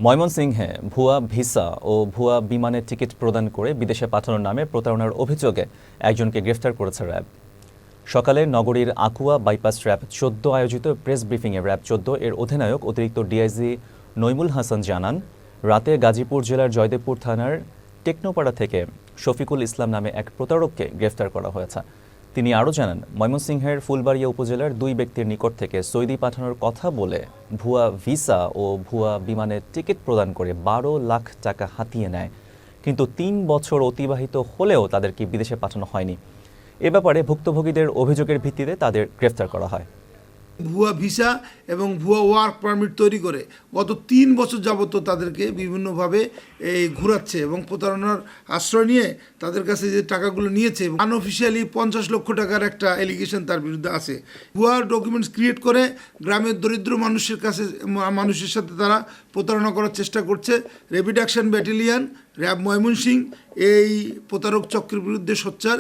ময়মনসিংহে ভুয়া ভিসা ও ভুয়া বিমানের টিকিট প্রদান করে বিদেশে পাঠানোর নামে প্রতারণার অভিযোগে একজনকে গ্রেফতার করেছে র্যাব। সকালে নগরীর আকুয়া বাইপাস র্যাব ১৪ আয়োজিত প্রেস ব্রিফিংয়ে র্যাব ১৪ এর অধিনায়ক অতিরিক্ত ডিআইজি নইমুল হাসান জানান, রাতে গাজীপুর জেলার জয়দেবপুর থানার টেকনোপাড়া থেকে শফিকুল ইসলাম নামে এক প্রতারককে গ্রেফতার করা হয়েছে। তিনি আরও জানান, ময়মনসিংহের ফুলবাড়িয়া উপজেলার ২ ব্যক্তির নিকট থেকে সৌদি পাঠানোর কথা বলে ভুয়া ভিসা ও ভুয়া বিমানের টিকিট প্রদান করে ১২ লাখ টাকা হাতিয়ে নেয়। কিন্তু ৩ বছর অতিবাহিত হলেও তাদেরকে বিদেশে পাঠানো হয়নি। এ ব্যাপারে ভুক্তভোগীদের অভিযোগের ভিত্তিতে তাদের গ্রেফতার করা হয়। ভুয়া ভিসা এবং ভুয়া ওয়ার্ক পারমিট তৈরি করে গত ৩ বছর যাবত তাদেরকে বিভিন্নভাবে ঘুরাচ্ছে এবং প্রতারণার আশ্রয় নিয়ে তাদের কাছে যে টাকাগুলো নিয়েছে, আনঅফিসিয়ালি ৫০ লক্ষ টাকার একটা এলিগেশন তার বিরুদ্ধে আছে। ভুয়া ডকুমেন্টস ক্রিয়েট করে গ্রামের দরিদ্র মানুষের সাথে তারা প্রতারণা করার চেষ্টা করছে। Rapid action battalion RAB Mymensingh এই প্রতারক চক্রের বিরুদ্ধে সোচ্চার।